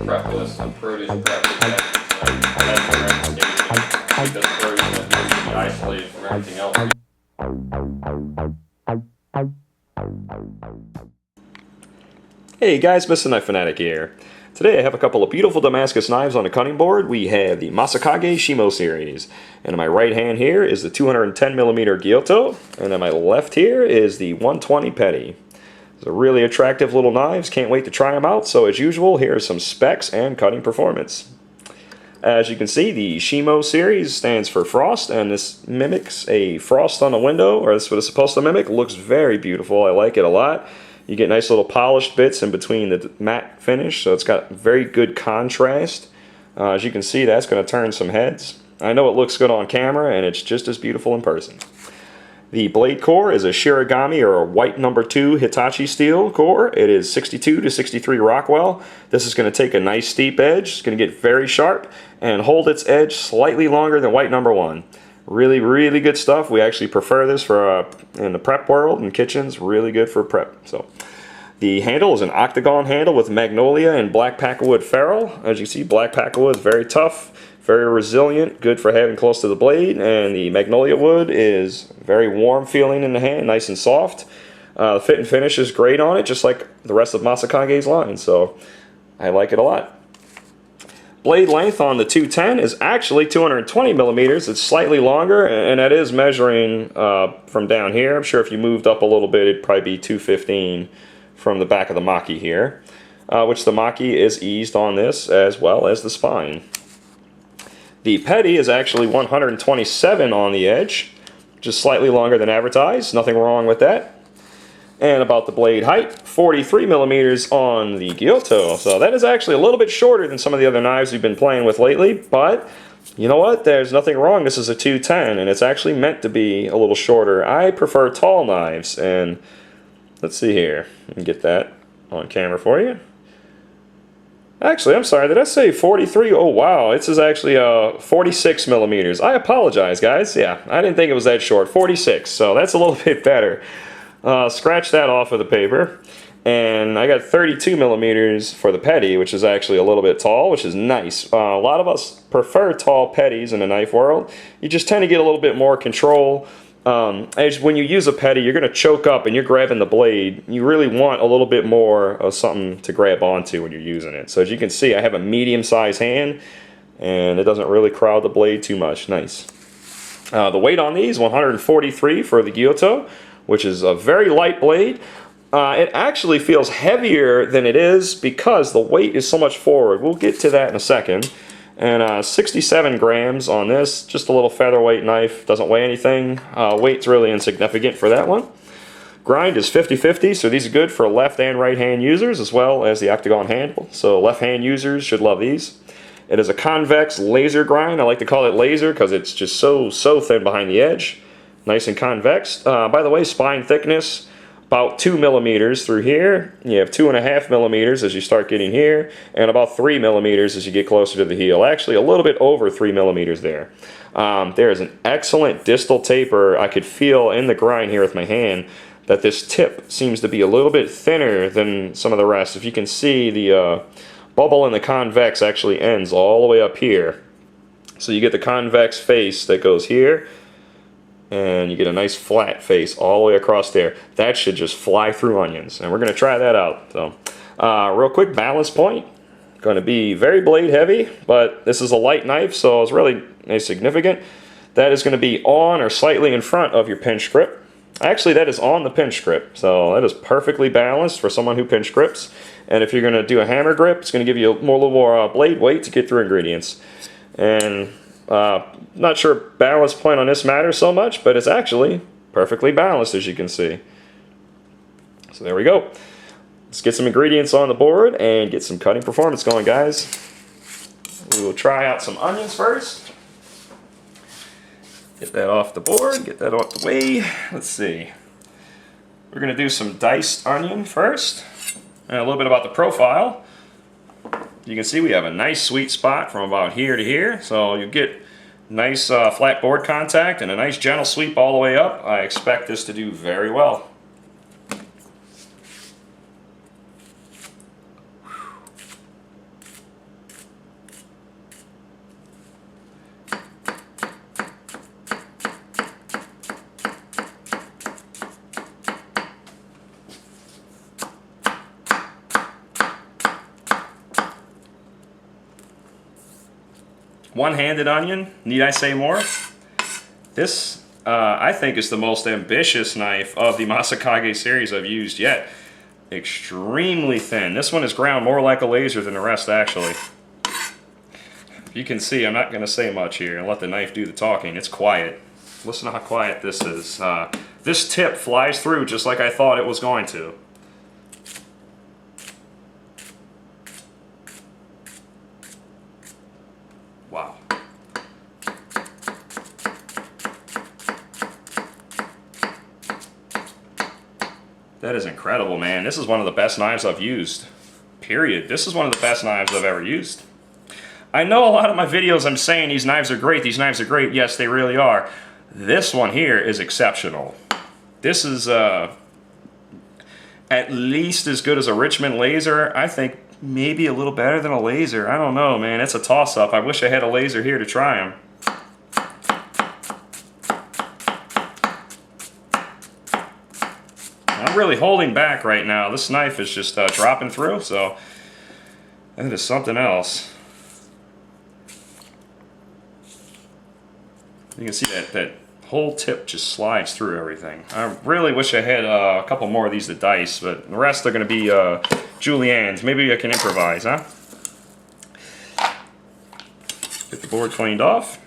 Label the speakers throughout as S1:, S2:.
S1: prep list and produce prep together. So that's the recommendation. This version that needs to be isolated from everything else.
S2: Hey guys, Mr. Knife Fanatic here. Today I have a couple of beautiful Damascus knives on the cutting board. We have the Masakage Shimo series. And in my right hand here is the 210mm Gyuto. And in my left here is the 120 Petty. These are really attractive little knives. Can't wait to try them out. So as usual, here are some specs and cutting performance. As you can see, the Shimo series stands for frost, and this mimics a frost on a window, or that's what it's supposed to mimic. Looks very beautiful. I like it a lot. You get nice little polished bits in between the matte finish, so it's got very good contrast. As you can see, that's going to turn some heads. I know it looks good on camera, and it's just as beautiful in person. The blade core is a Shirogami or a white number 2 Hitachi steel core. It is 62 to 63 Rockwell. This is going to take a nice steep edge. It's going to get very sharp and hold its edge slightly longer than white number 1. Really, really good stuff. We actually prefer this for in the prep world and kitchens. Really good for prep. So, the handle is an octagon handle with magnolia and black packerwood ferrule. As you see, black packerwood is very tough, very resilient, good for having close to the blade. And the magnolia wood is very warm feeling in the hand, nice and soft. The fit and finish is great on it, just like the rest of Masakage's line. So, I like it a lot. Blade length on the 210 is actually 220mm. It's slightly longer, and that is measuring from down here. I'm sure if you moved up a little bit, it'd probably be 215 from the back of the maki here, which the maki is eased on this as well as the spine. The petty is actually 127 on the edge, just slightly longer than advertised. Nothing wrong with that. And about the blade height, 43mm on the Gyuto. So that is actually a little bit shorter than some of the other knives we've been playing with lately, but you know what? There's nothing wrong. This is a 210, and it's actually meant to be a little shorter. I prefer tall knives, and let's see here. Let me get that on camera for you. Actually, I'm sorry, did I say 43? Oh, wow, this is actually 46mm. I apologize, guys. Yeah, I didn't think it was that short. 46, so that's a little bit better. Scratch that off of the paper, and I got 32mm for the petty, which is actually a little bit tall, which is nice. A lot of us prefer tall petties in the knife world. You just tend to get a little bit more control. As when you use a petty, you're going to choke up and you're grabbing the blade. You really want a little bit more of something to grab onto when you're using it. So as you can see, I have a medium-sized hand, and it doesn't really crowd the blade too much. Nice. The weight on these, 143 for the Gyuto, which is a very light blade. It actually feels heavier than it is because the weight is so much forward. We'll get to that in a second. And 67 grams on this, just a little featherweight knife, doesn't weigh anything. Weight's really insignificant for that one. Grind is 50-50, so these are good for left and right hand users as well as the octagon handle. So left hand users should love these. It is a convex laser grind. I like to call it laser because it's just so thin behind the edge. Nice and convex. By the way, spine thickness, about 2mm through here. You have 2.5mm as you start getting here, and about 3mm as you get closer to the heel. Actually, a little bit over 3mm there. There is an excellent distal taper. I could feel in the grind here with my hand that this tip seems to be a little bit thinner than some of the rest. If you can see, the bubble in the convex actually ends all the way up here. So you get the convex face that goes here, and you get a nice flat face all the way across there. That should just fly through onions, and we're going to try that out. So, real quick, balance point. Going to be very blade heavy, but this is a light knife, so it's really insignificant. That is going to be on or slightly in front of your pinch grip. Actually, that is on the pinch grip, so that is perfectly balanced for someone who pinch grips. And if you're going to do a hammer grip, it's going to give you a little more blade weight to get through ingredients. And not sure balance point on this matters so much, but it's actually perfectly balanced, as you can see. So there we go. Let's get some ingredients on the board and get some cutting performance going, guys. We will try out some onions first. Get that off the board, get that off the way. Let's see. We're going to do some diced onion first, and a little bit about the profile. You can see we have a nice sweet spot from about here to here, so you get nice flat board contact and a nice gentle sweep all the way up. I expect this to do very well. One-handed onion, need I say more? This, I think, is the most ambitious knife of the Masakage series I've used yet. Extremely thin. This one is ground more like a laser than the rest, actually. You can see I'm not going to say much here and let the knife do the talking. It's quiet. Listen to how quiet this is. This tip flies through just like I thought it was going to. Wow. That is incredible, man. This is one of the best knives I've used. Period. This is one of the best knives I've ever used. I know a lot of my videos I'm saying these knives are great, these knives are great. Yes, they really are. This one here is exceptional. This is at least as good as a Richmond laser. I think maybe a little better than a laser. I don't know, man. It's a toss-up. I wish I had a laser here to try them. I'm really holding back right now. This knife is just dropping through, so that is something else. You can see that whole tip just slides through everything. I really wish I had a couple more of these to dice, but the rest are going to be Juliennes. Maybe I can improvise, huh? Get the board cleaned off.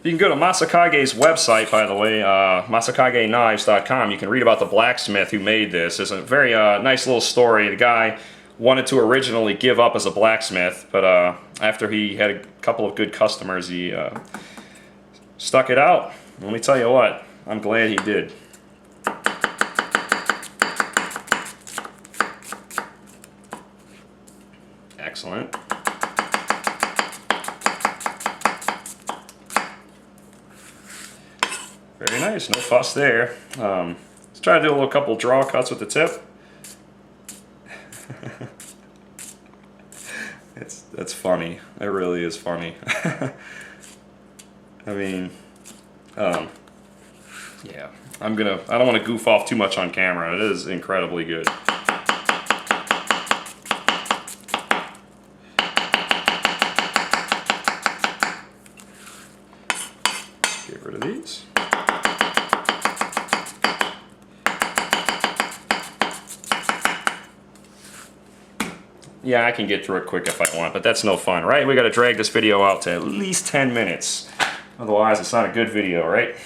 S2: You can go to Masakage's website, by the way, masakageknives.com. You can read about the blacksmith who made this. It's a very nice little story. The guy wanted to originally give up as a blacksmith, but after he had a couple of good customers, he stuck it out. Let me tell you what, I'm glad he did. Excellent. Very nice, no fuss there. Let's try to do a little couple draw cuts with the tip. That's funny. It really is funny. I mean, yeah. I don't want to goof off too much on camera. It is incredibly good. Get rid of these. Yeah, I can get through it quick if I want, but that's no fun, right? We got to drag this video out to at least 10 minutes. Otherwise, it's not a good video, right?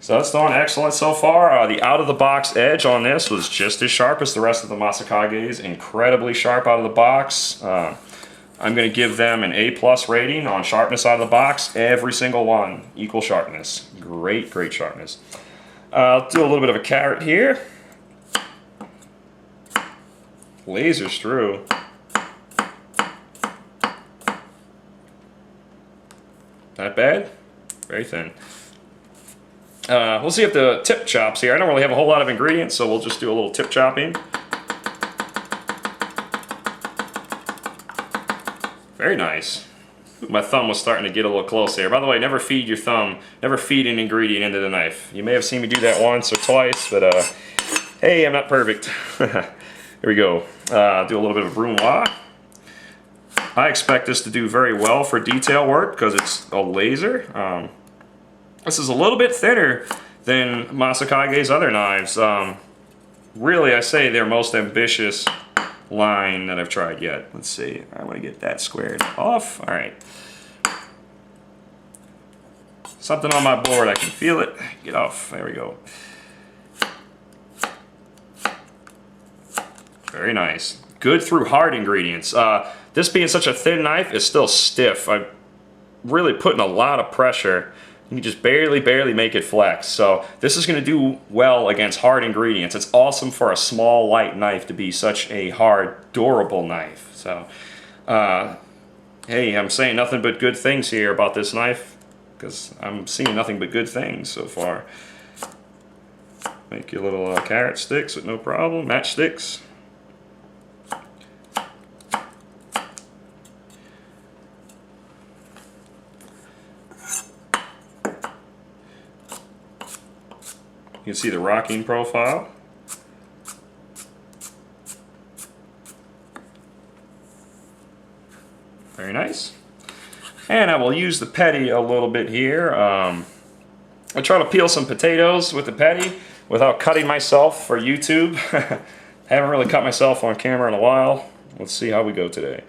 S2: So that's done excellent so far. The out-of-the-box edge on this was just as sharp as the rest of the Masakages. Incredibly sharp out of the box. I'm going to give them an A+ rating on sharpness out of the box. Every single one, equal sharpness. Great, great sharpness. I'll do a little bit of a carrot here. Lasers through. Not bad. Very thin. We'll see if the tip chops here. I don't really have a whole lot of ingredients, so we'll just do a little tip chopping. Very nice. My thumb was starting to get a little close there. By the way, never feed your thumb, never feed an ingredient into the knife. You may have seen me do that once or twice, but hey, I'm not perfect. Here we go. Do a little bit of brunoise. I expect this to do very well for detail work because it's a laser. This is a little bit thinner than Masakage's other knives. Really, I say their most ambitious line that I've tried yet. Let's see. I want to get that squared off. All right. Something on my board. I can feel it. Get off. There we go. Very nice. Good through hard ingredients. This being such a thin knife, it's still stiff. I'm really putting a lot of pressure. You can just barely make it flex. So this is going to do well against hard ingredients. It's awesome for a small, light knife to be such a hard, durable knife. So, hey, I'm saying nothing but good things here about this knife because I'm seeing nothing but good things so far. Make your little carrot sticks with no problem, matchsticks. You can see the rocking profile. Very nice. And I will use the petty a little bit here. I try to peel some potatoes with the petty without cutting myself for YouTube. Haven't really cut myself on camera in a while. Let's see how we go today.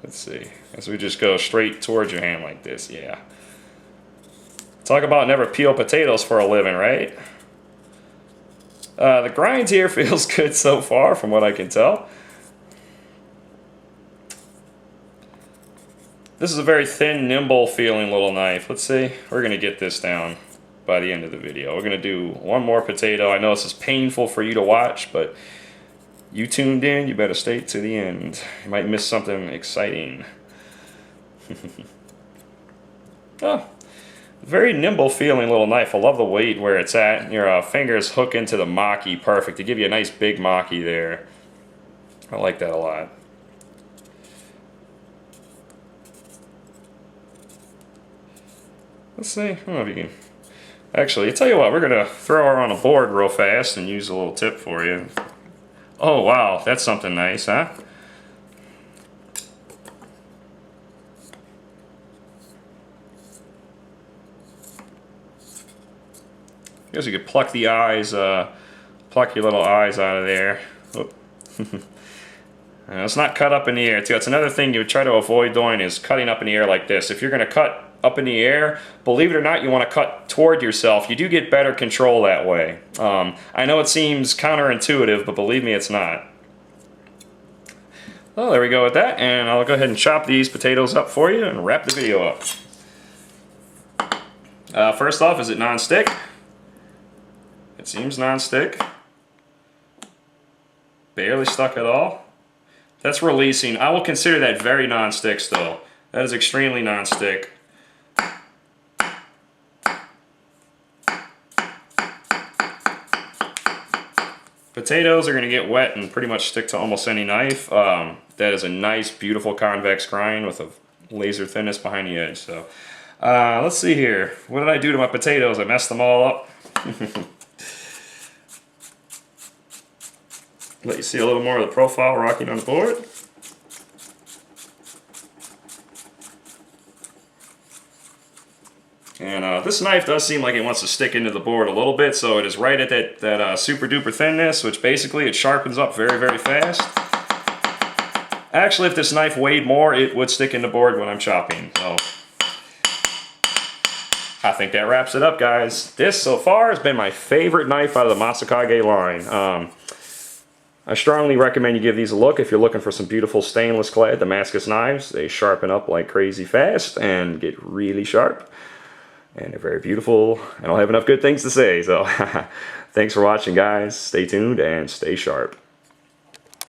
S2: Let's see. As we just go straight towards your hand like this, yeah. Talk about never peel potatoes for a living, right? The grind here feels good so far from what I can tell. This is a very thin, nimble feeling little knife. Let's see. We're going to get this down by the end of the video. We're going to do one more potato. I know this is painful for you to watch, but you tuned in, you better stay to the end. You might miss something exciting. Oh, very nimble feeling little knife. I love the weight where it's at. Your fingers hook into the maki perfect to give you a nice big maki there. I like that a lot. Let's see. I don't know if you can. Actually, I tell you what, we're going to throw her on a board real fast and use a little tip for you. Oh, wow. That's something nice, huh? I guess you could pluck the eyes, pluck your little eyes out of there. It's not cut up in the air, too. That's another thing you would try to avoid doing is cutting up in the air like this. If you're going to cut up in the air, believe it or not, you want to cut toward yourself. You do get better control that way. I know it seems counterintuitive, but believe me, it's not. Well, there we go with that, and I'll go ahead and chop these potatoes up for you and wrap the video up. First off, is it non-stick? It seems non-stick. Barely stuck at all. That's releasing. I will consider that very non-stick still. That is extremely non-stick. Potatoes are going to get wet and pretty much stick to almost any knife. That is a nice, beautiful convex grind with a laser thinness behind the edge. So, let's see here. What did I do to my potatoes? I messed them all up. Let you see a little more of the profile rocking on the board. And this knife does seem like it wants to stick into the board a little bit, so it is right at that super duper thinness, which basically it sharpens up very, very fast. Actually, if this knife weighed more, it would stick in the board when I'm chopping. So I think that wraps it up, guys. This so far has been my favorite knife out of the Masakage line. I strongly recommend you give these a look if you're looking for some beautiful stainless clad Damascus knives. They sharpen up like crazy fast and get really sharp. And they're very beautiful. I don't have enough good things to say, so thanks for watching, guys. Stay tuned and stay sharp.